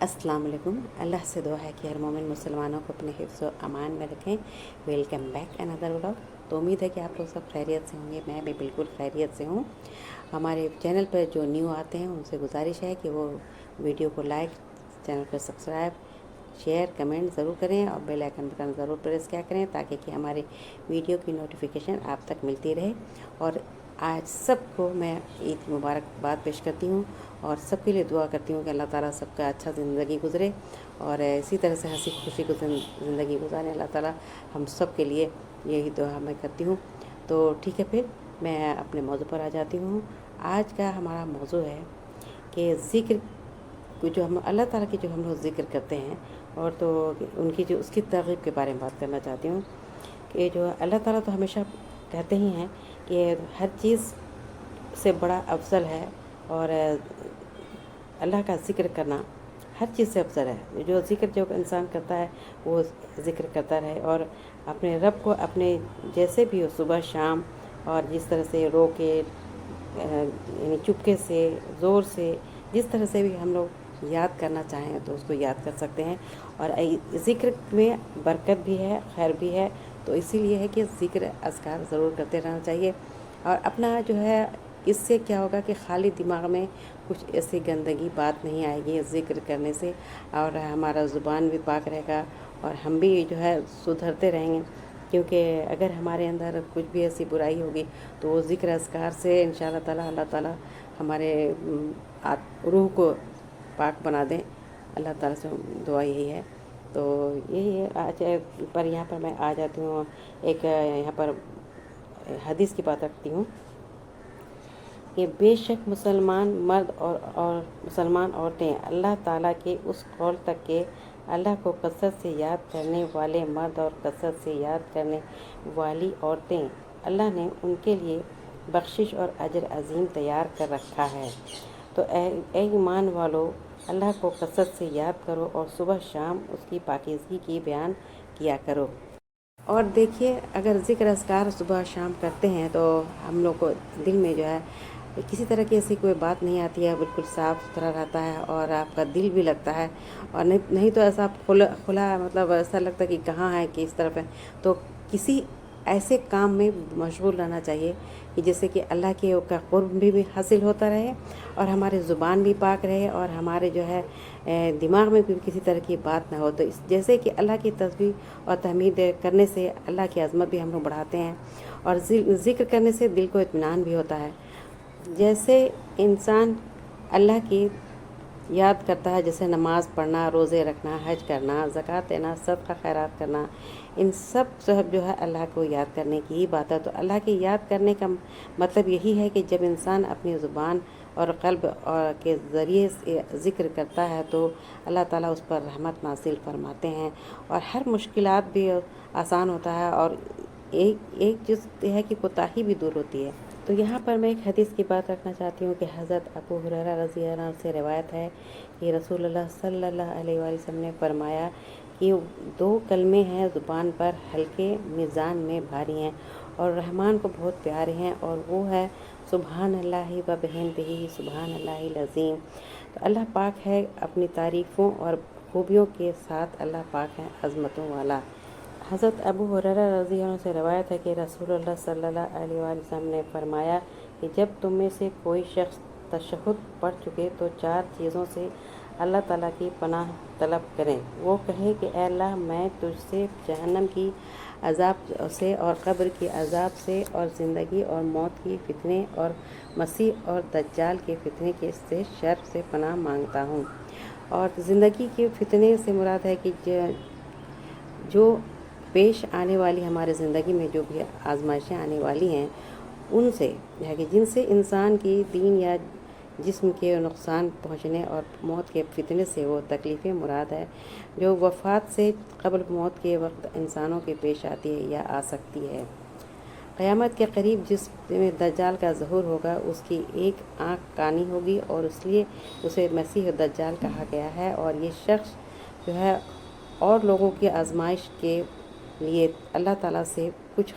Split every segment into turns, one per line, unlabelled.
अस्सलाम वालेकुम। अल्लाह से दुआ है कि हर मोमिन मुसलमानों को अपने हिफ्ज़ व अमान में रखें। Welcome back another vlog. तो उम्मीद है कि आप लोग सब खैरियत से होंगे। मैं भी बिल्कुल खैरियत से हूँ। हमारे चैनल पर जो न्यू आते हैं उनसे गुजारिश है कि वो वीडियो को लाइक, चैनल को सब्सक्राइब, शेयर, कमेंट ज़रूर करें और बेल आइकन बटन ज़रूर प्रेस किया करें ताकि कि हमारे वीडियो की नोटिफिकेशन आप तक मिलती रहे। और आज सबको मैं ईद मुबारकबाद पेश करती हूँ और सबके लिए दुआ करती हूँ कि अल्लाह ताला सबका अच्छा ज़िंदगी गुज़रे और इसी तरह से हंसी खुशी को ज़िंदगी गुजारे अल्लाह ताला हम सब के लिए। यही दुआ मैं करती हूँ। तो ठीक है, फिर मैं अपने मौजू पर आ जाती हूँ। आज का हमारा मौजू है कि ज़िक्र जो हम अल्लाह ताला की जो हम लोग ज़िक्र करते हैं और तो उनकी जो उसकी तरग़ीब के बारे में बात करना चाहती हूँ कि जो अल्लाह ताला तो हमेशा कहते ही हैं कि हर चीज़ से बड़ा अफजल है और अल्लाह का ज़िक्र करना हर चीज़ से अफजल है। जो ज़िक्र जो इंसान करता है वो ज़िक्र करता रहे और अपने रब को अपने जैसे भी हो सुबह शाम और जिस तरह से रो के यानी चुपके से ज़ोर से जिस तरह से भी हम लोग याद करना चाहें तो उसको याद कर सकते हैं। और ज़िक्र में बरकत भी है, खैर भी है। तो इसीलिए है कि ज़िक्र अज़कार ज़रूर करते रहना चाहिए। और अपना जो है इससे क्या होगा कि खाली दिमाग में कुछ ऐसी गंदगी बात नहीं आएगी ज़िक्र करने से और हमारा ज़ुबान भी पाक रहेगा और हम भी जो है सुधरते रहेंगे। क्योंकि अगर हमारे अंदर कुछ भी ऐसी बुराई होगी तो वो ज़िक्र अज़कार से इंशाअल्लाह ताला अल्लाह ताला हमारे रूह को पाक बना दें। अल्लाह ताला से दुआ यही है। तो यही है आज पर यहाँ पर मैं आ जाती हूँ। एक यहाँ पर हदीस की बात रखती हूँ कि बेशक मुसलमान मर्द और मुसलमान औरतें अल्लाह ताला के उस कौल तक के अल्लाह को कसरत से याद करने वाले मर्द और कसरत से याद करने वाली औरतें अल्लाह ने उनके लिए बख्शिश और अजर अजीम तैयार कर रखा है। तो ए ईमान वालों, अल्लाह को कसरत से याद करो और सुबह शाम उसकी पाकीज़गी की बयान किया करो। और देखिए, अगर ज़िक्र अज़कार सुबह शाम करते हैं तो हम लोग को दिल में जो है किसी तरह की ऐसी कोई बात नहीं आती है, बिल्कुल साफ़ सुथरा रहता है और आपका दिल भी लगता है। और नहीं तो ऐसा खुला मतलब ऐसा लगता है कि कहाँ है, किस तरफ है। तो किसी ऐसे काम में मशगूल रहना चाहिए कि जैसे कि अल्लाह के का क़ुर्ब भी हासिल होता रहे और हमारे ज़ुबान भी पाक रहे और हमारे जो है दिमाग में भी किसी तरह की बात ना हो। तो इस जैसे कि अल्लाह की तस्बीह और तहमीद करने से अल्लाह की अज़मत भी हम लोग बढ़ाते हैं और ज़िक्र करने से दिल को इत्मीनान भी होता है। जैसे इंसान अल्लाह की याद करता है, जैसे नमाज़ पढ़ना, रोज़े रखना, हज करना, ज़कात देना, सदका खैरात करना, इन सब जो है अल्लाह को याद करने की ही बात है। तो अल्लाह की याद करने का मतलब यही है कि जब इंसान अपनी ज़ुबान और क़ल्ब और के ज़रिए से ज़िक्र करता है तो अल्लाह ताला उस पर रहमत नाज़िल फरमाते हैं और हर मुश्किलात भी आसान होता है और एक चीज़ है कि कोताही भी दूर होती है। तो यहाँ पर मैं एक हदीस की बात रखना चाहती हूँ कि हज़रत अबू हुरैरा रज़ी अल्लाह अन्हु से रिवायत है कि रसूलुल्लाह सल्लल्लाहु अलैहि वसल्लम ने फरमाया कि दो कलमे हैं ज़ुबान पर, हल्के मीज़ान में भारी हैं और रहमान को बहुत प्यारे हैं और वो है सुबहान अल्लाहि व बिहम्दिही सुबहान अल्लाहिल अज़ीम। तो अल्लाह पाक है अपनी तारीफ़ों और खूबियों के साथ, अल्लाह पाक है अज़मतों वाला। हज़रत अबू हुरैरा रज़ी अल्लाह अन्हु से रवायत है कि रसूलुल्लाह सल्लल्लाहु अलैहि वसल्लम ने फरमाया कि जब तुम में से कोई शख्स तशहुद पढ़ चुके तो चार चीज़ों से अल्लाह ताला की पनाह तलब करें। वो कहे कि ऐ अल्लाह, मैं तुझसे जहन्नम की अज़ाब से और क़ब्र की अज़ाब से और ज़िंदगी और मौत की फितने और मसीह और दज्जाल के फितने के से शर से पनाह मांगता हूँ। और ज़िंदगी के फितने से मुराद है कि जो पेश आने वाली हमारे ज़िंदगी में जो भी आजमाइशें आने वाली हैं उनसे है कि जिनसे इंसान की दीन या जिस्म के नुकसान पहुँचने और मौत के फितने से वो तकलीफ़ें मुराद है जो वफ़ात से क़ब्ल मौत के वक्त इंसानों के पेश आती है या आ सकती है। क़यामत के करीब जिसमें दज्जाल का ज़हूर होगा उसकी एक आँख कानी होगी और इसलिए उसे मसीह दज्जाल कहा गया है। और ये शख्स जो है और लोगों की आजमाइश के लिए अल्लाह ताला से कुछ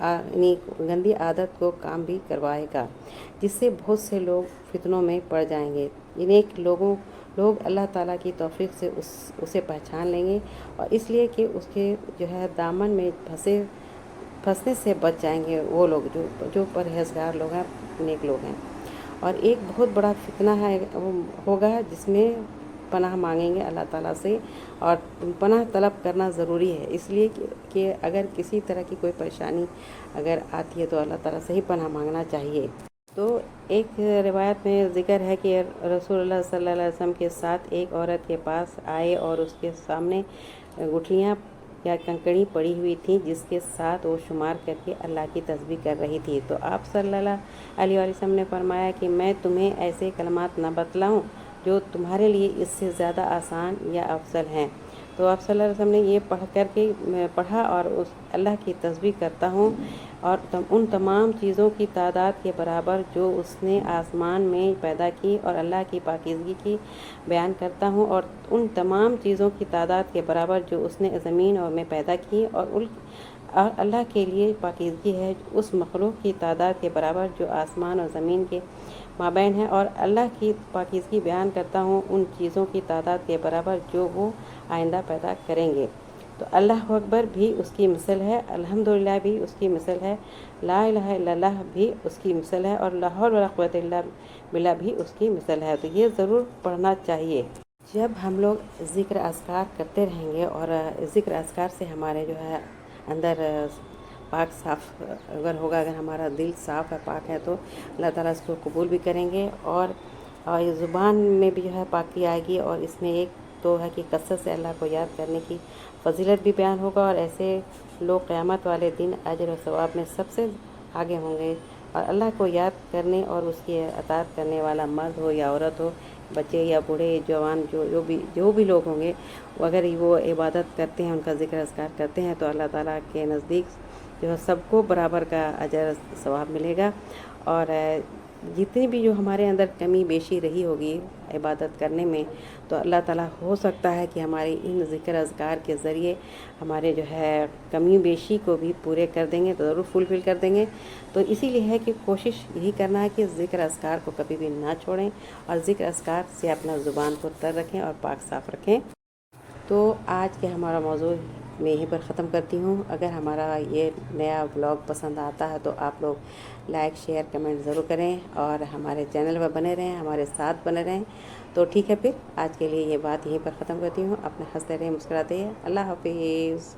यानी गंदी आदत को काम भी करवाएगा जिससे बहुत से लोग फितनों में पड़ जाएंगे। इन्हें लोगों لوگ اللہ تعالیٰ کی توفیق سے اسے پہچان لیں گے، اور اس لیے کہ اس کے جو ہے دامن میں پھنسنے سے بچ جائیں گے وہ لوگ جو پرہیزگار لوگ ہیں، نیک لوگ ہیں۔ اور ایک بہت بڑا فتنہ ہے وہ ہوگا جس میں پناہ مانگیں گے اللہ تعالیٰ سے، اور پناہ طلب کرنا ضروری ہے، اس لیے کہ اگر کسی طرح کی کوئی پریشانی اگر آتی ہے تو اللہ تعالیٰ سے ہی پناہ مانگنا چاہیے۔ تو ایک روایت میں ذکر ہے کہ رسول اللہ صلی اللہ علیہ وسلم کے ساتھ ایک عورت کے پاس آئے اور اس کے سامنے گٹھلیاں یا کنکڑی پڑی ہوئی تھی جس کے ساتھ وہ شمار کر کے اللہ کی تسبیح کر رہی تھی۔ تو آپ صلی اللہ علیہ وسلم نے فرمایا کہ میں تمہیں ایسے کلمات نہ بتلاؤں جو تمہارے لیے اس سے زیادہ آسان یا افضل ہیں۔ تو آپ صلی اللہ علیہ وسلم نے یہ پڑھا اور اللہ کی تسبیح کرتا ہوں، اور ان تمام چیزوں کی تعداد کے برابر جو اس نے آسمان میں پیدا کی، اور اللہ کی پاکیزگی کی بیان کرتا ہوں، اور ان تمام چیزوں کی تعداد کے برابر جو اس نے زمین اور میں پیدا کی، اور اللہ کے لیے پاکیزگی ہے اس مخلوق کی تعداد کے برابر جو آسمان اور زمین کے مابین ہے، اور اللہ کی پاکیزگی بیان کرتا ہوں ان چیزوں کی تعداد کے برابر جو وہ آئندہ پیدا کریں گے۔ تو اللہ اکبر بھی اس کی مثل ہے، الحمدللہ بھی اس کی مثل ہے، لا الہ الا اللہ بھی اس کی مثل ہے، اور لا حول ولا قوت الا باللہ بھی اس کی مثل ہے۔ تو یہ ضرور پڑھنا چاہیے۔ جب ہم لوگ ذکر اذکار کرتے رہیں گے، اور ذکر اذکار سے ہمارے جو ہے اندر پاک صاف اگر ہوگا، اگر ہمارا دل صاف ہے، پاک ہے، تو اللہ تعالیٰ اس کو قبول بھی کریں گے، اور زبان میں بھی جو ہے پاکی آئے گی، اور اس میں ایک تو ہے کہ کثرت سے اللہ کو یاد کرنے کی فضیلت بھی بیان ہوگا، اور ایسے لوگ قیامت والے دن اجر و ثواب میں سب سے آگے ہوں گے، اور اللہ کو یاد کرنے اور اس کی اطاعت کرنے والا مرد ہو یا عورت ہو، بچے یا بوڑھے جوان، جو بھی لوگ ہوں گے، اگر وہ عبادت کرتے ہیں، ان کا ذکر اذکار کرتے ہیں، تو اللہ تعالیٰ کے نزدیک جو ہے سب کو برابر کا اجر ثواب ملے گا۔ اور جتنی بھی جو ہمارے اندر کمی بیشی رہی ہوگی عبادت کرنے میں، تو اللہ تعالیٰ ہو سکتا ہے کہ ہمارے ان ذکر اذکار کے ذریعے ہمارے جو ہے کمی بیشی کو بھی پورے کر دیں گے، تو ضرور فلفل کر دیں گے۔ تو اسی لیے ہے کہ کوشش یہی کرنا ہے کہ ذکر اذکار کو کبھی بھی نہ چھوڑیں، اور ذکر اذکار سے اپنا زبان کو تر رکھیں اور پاک صاف رکھیں۔ تو آج کے ہمارا موضوع میں یہیں پر ختم کرتی ہوں۔ اگر ہمارا یہ نیا بلاگ پسند آتا ہے تو آپ لوگ لائک، شیئر، کمنٹ ضرور کریں، اور ہمارے چینل پر بنے رہیں، ہمارے ساتھ بنے رہیں۔ تو ٹھیک ہے، پھر آج کے لیے یہ بات یہیں پر ختم کرتی ہوں۔ اپنے ہنستے رہیں، مسکراتے رہیں۔ اللہ حافظ۔